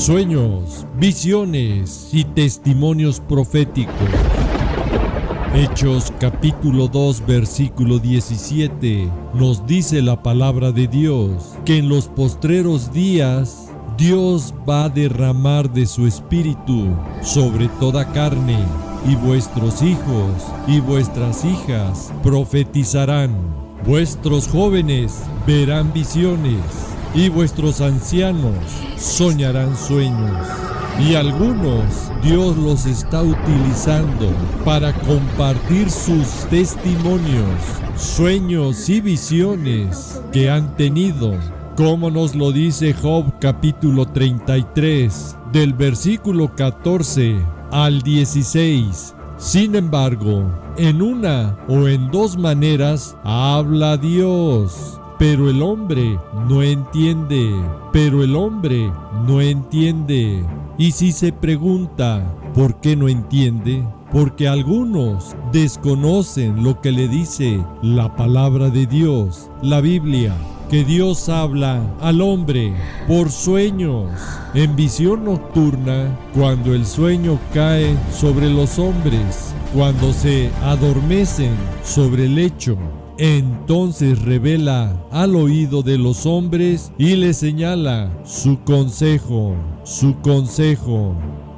sueños, visiones y testimonios proféticos. Hechos capítulo 2 versículo 17 nos dice la palabra de Dios que en los postreros días Dios va a derramar de su espíritu sobre toda carne, y vuestros hijos y vuestras hijas profetizarán, vuestros jóvenes verán visiones y vuestros ancianos soñarán sueños. Y algunos Dios los está utilizando para compartir sus testimonios, sueños y visiones que han tenido, como nos lo dice Job capítulo 33, del versículo 14 al 16. Sin embargo, en una o en dos maneras habla Dios, pero el hombre no entiende. Y si se pregunta, ¿por qué no entiende? Porque algunos desconocen lo que le dice la palabra de Dios, la Biblia, que Dios habla al hombre por sueños, en visión nocturna, cuando el sueño cae sobre los hombres, cuando se adormecen sobre el lecho. Entonces revela al oído de los hombres y les señala su consejo.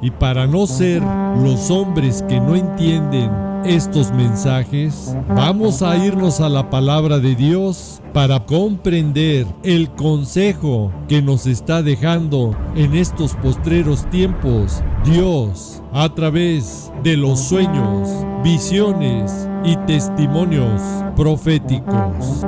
Y para no ser los hombres que no entienden estos mensajes, vamos a irnos a la palabra de Dios para comprender el consejo que nos está dejando en estos postreros tiempos Dios a través de los sueños, visiones y testimonios proféticos.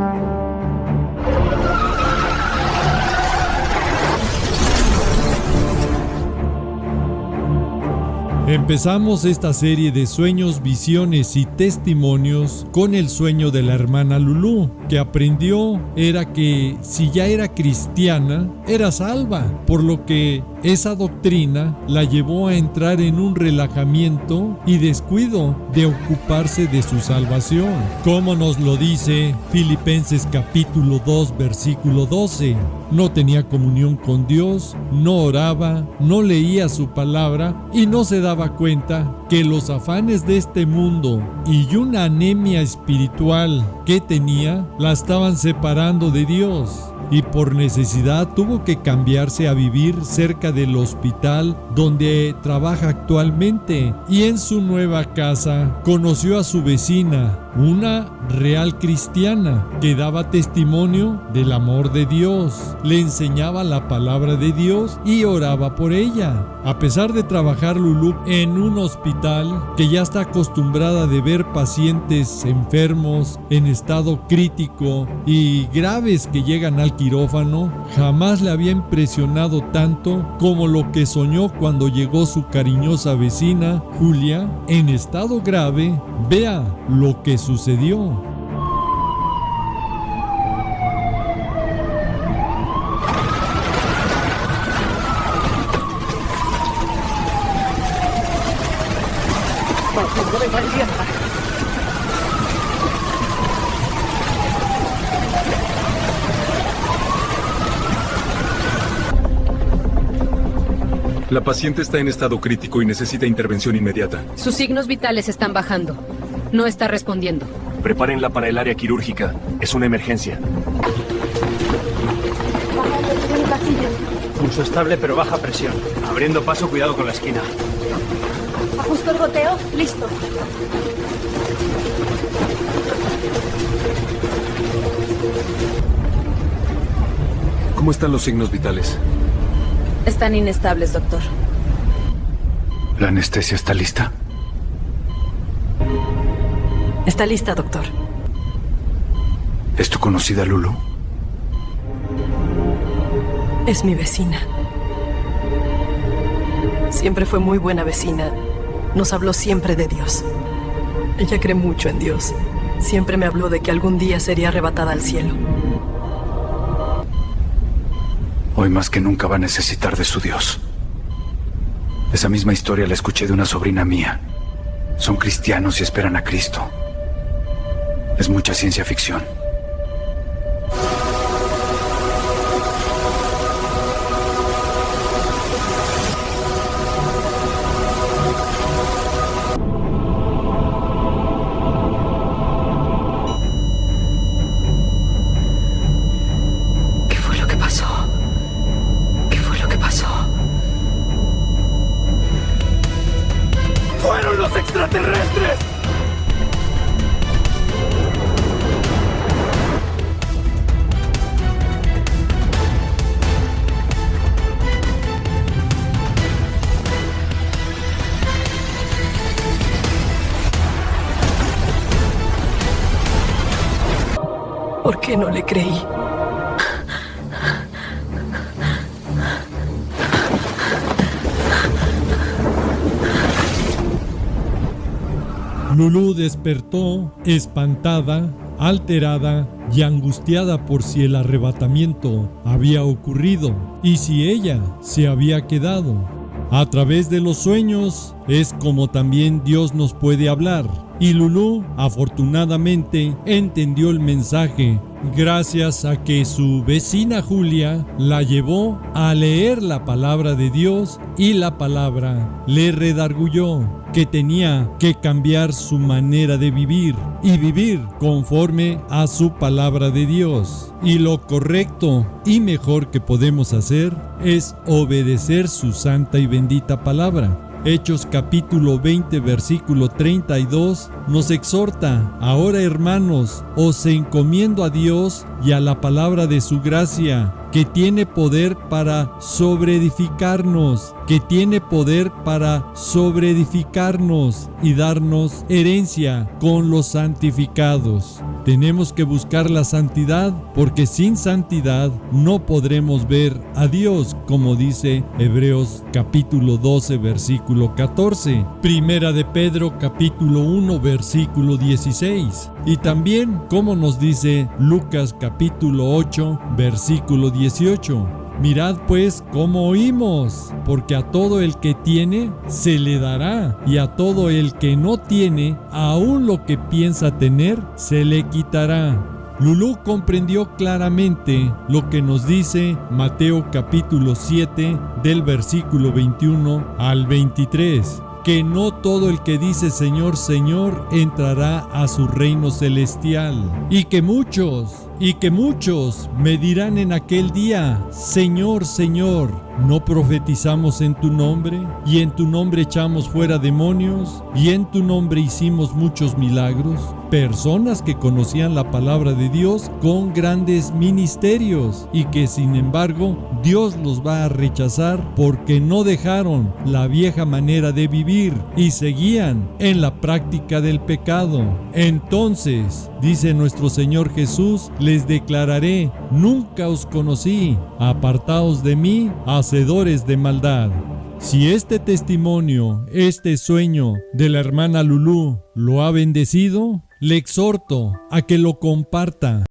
Empezamos esta serie de sueños, visiones y testimonios con el sueño de la hermana Lulú, que aprendió era que si ya era cristiana, era salva, por lo que esa doctrina la llevó a entrar en un relajamiento y descuido de ocuparse de su salvación, como nos lo dice Filipenses capítulo 2 versículo 12. No tenía comunión con Dios, no oraba, no leía su palabra y no se daba cuenta que los afanes de este mundo y una anemia espiritual que tenía la estaban separando de Dios. Y por necesidad tuvo que cambiarse a vivir cerca del hospital donde trabaja actualmente, y en su nueva casa conoció a su vecina, una real cristiana que daba testimonio del amor de Dios, le enseñaba la palabra de Dios y oraba por ella. A pesar de trabajar Lulú en un hospital que ya está acostumbrada de ver pacientes enfermos en estado crítico y graves que llegan al quirófano, jamás le había impresionado tanto como lo que soñó cuando llegó su cariñosa vecina Julia en estado grave. Vea lo que sucedió. La paciente está en estado crítico y necesita intervención inmediata. Sus signos vitales están bajando. No está respondiendo. Prepárenla para el área quirúrgica. Es una emergencia. Pulso estable pero baja presión. Abriendo paso, cuidado con la esquina. Ajusto el goteo. Listo. ¿Cómo están los signos vitales? Están inestables, doctor. ¿La anestesia está lista? Está lista, doctor. ¿Es tu conocida Lulú? Es mi vecina. Siempre fue muy buena vecina. Nos habló siempre de Dios. Ella cree mucho en Dios. Siempre me habló de que algún día sería arrebatada al cielo. Hoy más que nunca va a necesitar de su Dios. Esa misma historia la escuché de una sobrina mía. Son cristianos y esperan a Cristo. Es mucha ciencia ficción. ¿Por qué no le creí? Lulú despertó, espantada, alterada y angustiada por si el arrebatamiento había ocurrido y si ella se había quedado. A través de los sueños es como también Dios nos puede hablar. Y Lulú, afortunadamente, entendió el mensaje gracias a que su vecina Julia la llevó a leer la palabra de Dios y la palabra le redarguyó que tenía que cambiar su manera de vivir y vivir conforme a su palabra de Dios. Y lo correcto y mejor que podemos hacer es obedecer su santa y bendita palabra. Hechos capítulo 20 versículo 32 nos exhorta: ahora, hermanos, os encomiendo a Dios y a la palabra de su gracia, que tiene poder para sobreedificarnos, y darnos herencia con los santificados. Tenemos que buscar la santidad, porque sin santidad no podremos ver a Dios, como dice Hebreos capítulo 12 versículo 14, Primera de Pedro capítulo 1 versículo 16, y también como nos dice Lucas capítulo 8 versículo 18. Mirad pues cómo oímos, porque a todo el que tiene se le dará, y a todo el que no tiene, aún lo que piensa tener, se le quitará. Lulú comprendió claramente lo que nos dice Mateo capítulo 7 del versículo 21 al 23. Que no todo el que dice Señor, Señor entrará a su reino celestial, y que muchos me dirán en aquel día: Señor, Señor, ¿no profetizamos en tu nombre? Y en tu nombre echamos fuera demonios, y en tu nombre hicimos muchos milagros. Personas que conocían la palabra de Dios con grandes ministerios, y que sin embargo Dios los va a rechazar porque no dejaron la vieja manera de vivir y seguían en la práctica del pecado. Entonces, dice nuestro Señor Jesús, les declararé: nunca os conocí, apartaos de mí, hacedores de maldad. Si este testimonio, este sueño de la hermana Lulú lo ha bendecido, le exhorto a que lo comparta